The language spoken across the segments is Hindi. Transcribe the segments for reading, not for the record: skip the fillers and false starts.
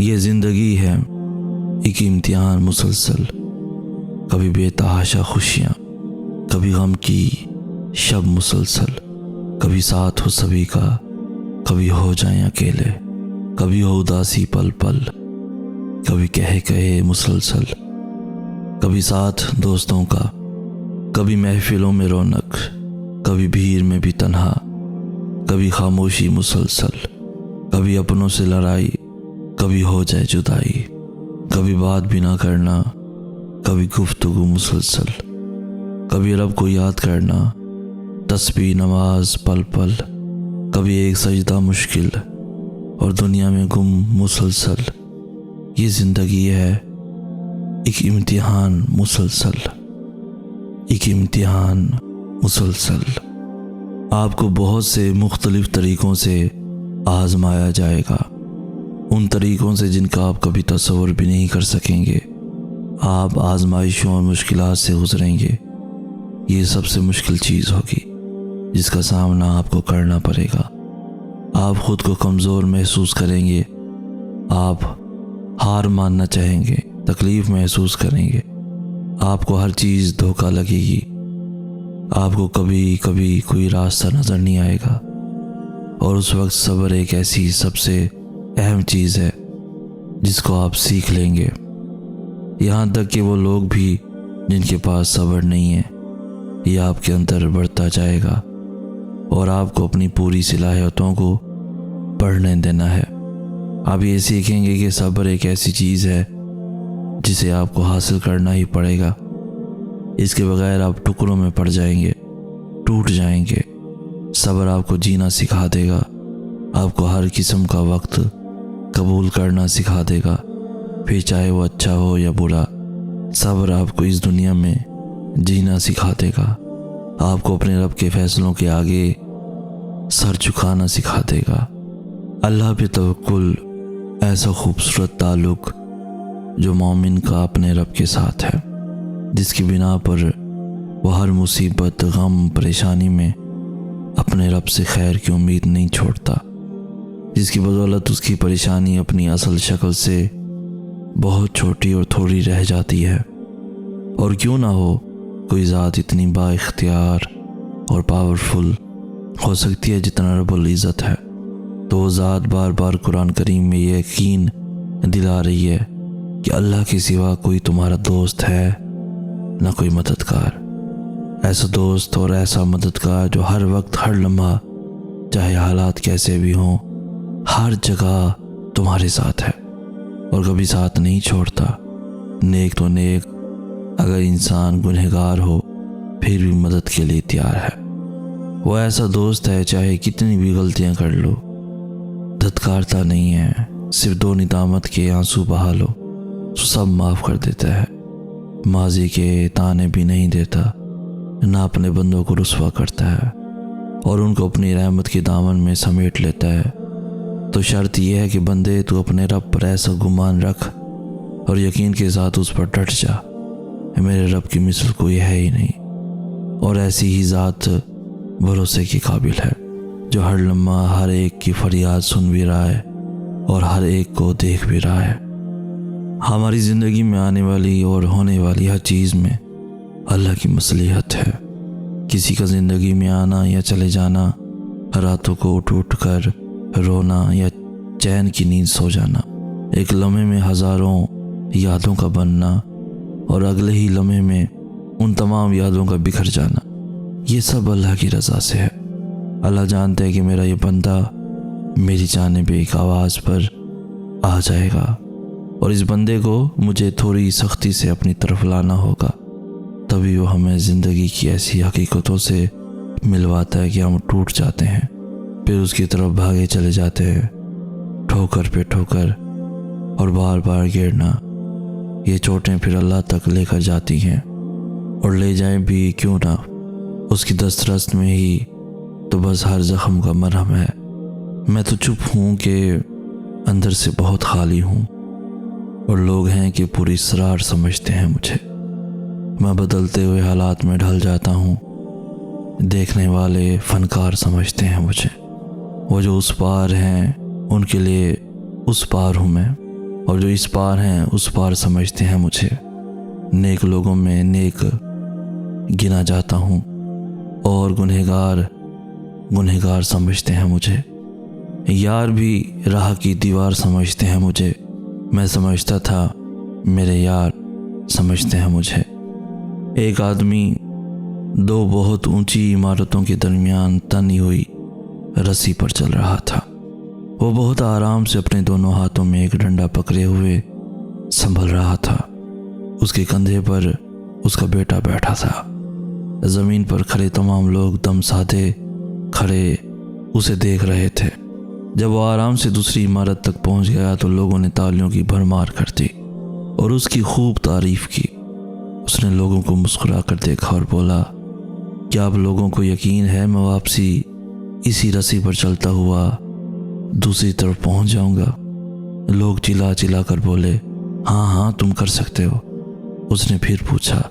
ये ज़िंदगी है एक इम्तिहान मुसलसल, कभी बेतहाशा खुशियाँ, कभी गम की शब मुसलसल, कभी साथ हो सभी का, कभी हो जाएं अकेले, कभी हो उदासी पल पल, कभी कहे मुसलसल, कभी साथ दोस्तों का, कभी महफिलों में रौनक, कभी भीड़ में भी तन्हा, कभी खामोशी मुसलसल, कभी अपनों से लड़ाई, कभी हो जाए जुदाई, कभी बात भी ना करना, कभी गुफ्तगू मुसलसल, कभी रब को याद करना, तस्बीह नमाज पल पल, कभी एक सजदा मुश्किल और दुनिया में गुम मुसलसल। ये ज़िंदगी है एक इम्तिहान मुसलसल, एक इम्तिहान मुसलसल। आपको बहुत से मुख्तलिफ तरीक़ों से आज़माया जाएगा, उन तरीक़ों से जिनका आप कभी तसव्वुर भी नहीं कर सकेंगे। आप आज़माइशों और मुश्किलात से गुज़रेंगे। ये सबसे मुश्किल चीज़ होगी जिसका सामना आपको करना पड़ेगा। आप ख़ुद को कमज़ोर महसूस करेंगे, आप हार मानना चाहेंगे, तकलीफ़ महसूस करेंगे, आपको हर चीज़ धोखा लगेगी, आपको कभी कभी कोई रास्ता नज़र नहीं आएगा। और उस वक्त सब्र एक ऐसी सबसे अहम चीज़ है जिसको आप सीख लेंगे। यहाँ तक कि वो लोग भी जिनके पास सब्र नहीं है, ये आपके अंदर बढ़ता जाएगा और आपको अपनी पूरी सलाहियतों को बढ़ने देना है। आप ये सीखेंगे कि सब्र एक ऐसी चीज़ है जिसे आपको हासिल करना ही पड़ेगा। इसके बगैर आप टुकड़ों में पड़ जाएंगे, टूट जाएंगे। सब्र आपको जीना सिखा देगा, आपको हर किस्म का वक्त कबूल करना सिखा देगा, फिर चाहे वो अच्छा हो या बुरा। सब्र आपको इस दुनिया में जीना सिखा देगा, आपको अपने रब के फैसलों के आगे सर झुकाना सिखा देगा। अल्लाह पे तवक्कुल ऐसा खूबसूरत ताल्लुक़ जो मोमिन का अपने रब के साथ है, जिसकी बिना पर वह हर मुसीबत, गम, परेशानी में अपने रब से खैर की उम्मीद नहीं छोड़ता, जिसकी बदौलत उसकी परेशानी अपनी असल शक्ल से बहुत छोटी और थोड़ी रह जाती है। और क्यों ना हो, कोई ज़ात इतनी बाइख्तियार और पावरफुल हो सकती है जितना रब्बुल इज़्ज़त है। तो वो ज़ात बार बार कुरान करीम में ये यकीन दिला रही है कि अल्लाह के सिवा कोई तुम्हारा दोस्त है ना कोई मददगार। ऐसा दोस्त और ऐसा मददगार जो हर वक्त, हर लम्हा, चाहे हालात कैसे भी हों, हर जगह तुम्हारे साथ है और कभी साथ नहीं छोड़ता। नेक तो नेक, अगर इंसान गुनहगार हो फिर भी मदद के लिए तैयार है। वो ऐसा दोस्त है चाहे कितनी भी गलतियां कर लो, धत्कारता नहीं है। सिर्फ दो निदामत के आंसू बहा लो तो सब माफ़ कर देता है। माजी के ताने भी नहीं देता, ना अपने बंदों को रुस्वा करता है और उनको अपनी रहमत के दामन में समेट लेता है। तो शर्त यह है कि बंदे तू अपने रब पर ऐसा गुमान रख और यकीन के साथ उस पर डट जा, मेरे रब की मिसल कोई है ही नहीं। और ऐसी ही ज़ात भरोसे के काबिल है जो हर लम्हा हर एक की फरियाद सुन भी रहा है और हर एक को देख भी रहा है। हमारी ज़िंदगी में आने वाली और होने वाली हर चीज़ में अल्लाह की मसलिहत है। किसी का ज़िंदगी में आना या चले जाना, रातों को उठ उठ कर रोना या चैन की नींद सो जाना, एक लम्हे में हज़ारों यादों का बनना और अगले ही लम्हे में उन तमाम यादों का बिखर जाना, ये सब अल्लाह की रज़ा से है। अल्लाह जानते हैं कि मेरा ये बंदा मेरी जानिब एक आवाज़ पर आ जाएगा और इस बंदे को मुझे थोड़ी सख्ती से अपनी तरफ लाना होगा, तभी वो हमें ज़िंदगी की ऐसी हकीकतों से मिलवाता है कि हम टूट जाते हैं, फिर उसकी तरफ भागे चले जाते हैं, ठोकर पे ठोकर और बार बार गिरना। ये चोटें फिर अल्लाह तक लेकर जाती हैं और ले जाएं भी क्यों ना, उसकी दस्तरस में ही तो बस हर ज़ख्म का मरहम है। मैं तो चुप हूँ कि अंदर से बहुत खाली हूँ और लोग हैं कि पूरी इसरार समझते हैं मुझे। मैं बदलते हुए हालात में ढल जाता हूँ, देखने वाले फनकार समझते हैं मुझे। वो जो उस पार हैं उनके लिए उस पार हूँ मैं। और जो इस पार हैं उस पार समझते हैं मुझे। नेक लोगों में नेक गिना जाता हूँ और गुनहगार समझते हैं मुझे। यार भी राह की दीवार समझते हैं मुझे। मैं समझता था मेरे यार समझते हैं मुझे। एक आदमी दो बहुत ऊंची इमारतों के दरमियान तनी हुई रस्सी पर चल रहा था। वो बहुत आराम से अपने दोनों हाथों में एक डंडा पकड़े हुए संभल रहा था। उसके कंधे पर उसका बेटा बैठा था। जमीन पर खड़े तमाम लोग दम साधे खड़े उसे देख रहे थे। जब वो आराम से दूसरी इमारत तक पहुंच गया तो लोगों ने तालियों की भरमार कर दी और उसकी खूब तारीफ की। उसने लोगों को मुस्कुरा कर देखा और बोला, क्या आप लोगों को यकीन है मैं वापसी इसी रस्सी पर चलता हुआ दूसरी तरफ पहुंच जाऊंगा? लोग चिल्ला चिल्ला कर बोले, हाँ हाँ तुम कर सकते हो। उसने फिर पूछा,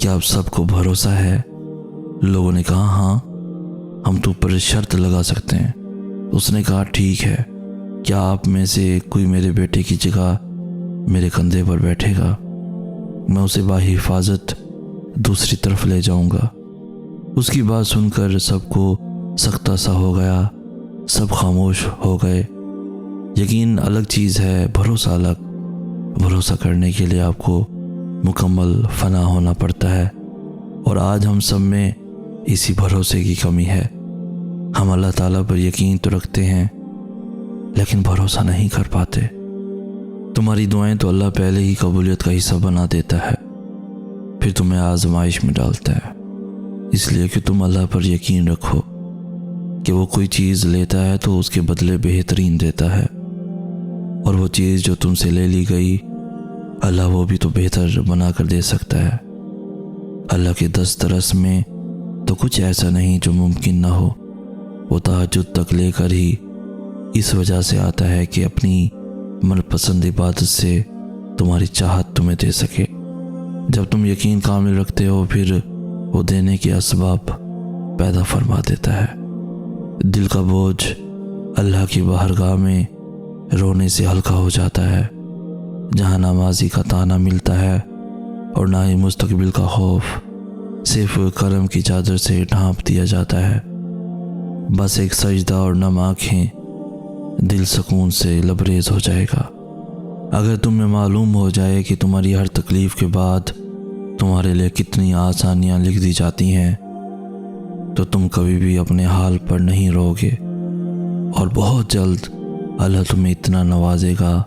क्या आप सबको भरोसा है? लोगों ने कहा, हाँ हम तुम पर शर्त लगा सकते हैं। उसने कहा, ठीक है, क्या आप में से कोई मेरे बेटे की जगह मेरे कंधे पर बैठेगा? मैं उसे बाहिफाजत दूसरी तरफ ले जाऊंगा। उसकी बात सुनकर सबको सख्ता सा हो गया। सब खामोश हो गए। यकीन अलग चीज़ है, भरोसा अलग। भरोसा करने के लिए आपको मुकम्मल फना होना पड़ता है और आज हम सब में इसी भरोसे की कमी है। हम अल्लाह ताला पर यकीन तो रखते हैं लेकिन भरोसा नहीं कर पाते। तुम्हारी दुआएं तो अल्लाह पहले ही कबूलियत का हिस्सा बना देता है, फिर तुम्हें आजमाइश में डालता है, इसलिए कि तुम अल्लाह पर यकीन रखो कि वो कोई चीज़ लेता है तो उसके बदले बेहतरीन देता है, और वो चीज़ जो तुमसे ले ली गई अल्लाह वो भी तो बेहतर बना कर दे सकता है। अल्लाह के दस्तरस में तो कुछ ऐसा नहीं जो मुमकिन ना हो। वो तहज्जुद तक लेकर ही इस वजह से आता है कि अपनी मनपसंद इबादत से तुम्हारी चाहत तुम्हें दे सके। जब तुम यकीन कामिल रखते हो फिर वो देने के असबाब पैदा फरमा देता है। दिल का बोझ अल्लाह की बारगाह में रोने से हल्का हो जाता है, जहाँ नामाजी का ताना मिलता है और ना ही मुस्तकबिल का खौफ। सिर्फ करम की चादर से ढांप दिया जाता है। बस एक सजदा और नम आँखें, दिल सुकून से लबरेज हो जाएगा। अगर तुम्हें मालूम हो जाए कि तुम्हारी हर तकलीफ़ के बाद तुम्हारे लिए कितनी आसानियाँ लिख दी जाती हैं तो तुम कभी भी अपने हाल पर नहीं रोगे और बहुत जल्द अल्लाह तुम्हें इतना नवाजेगा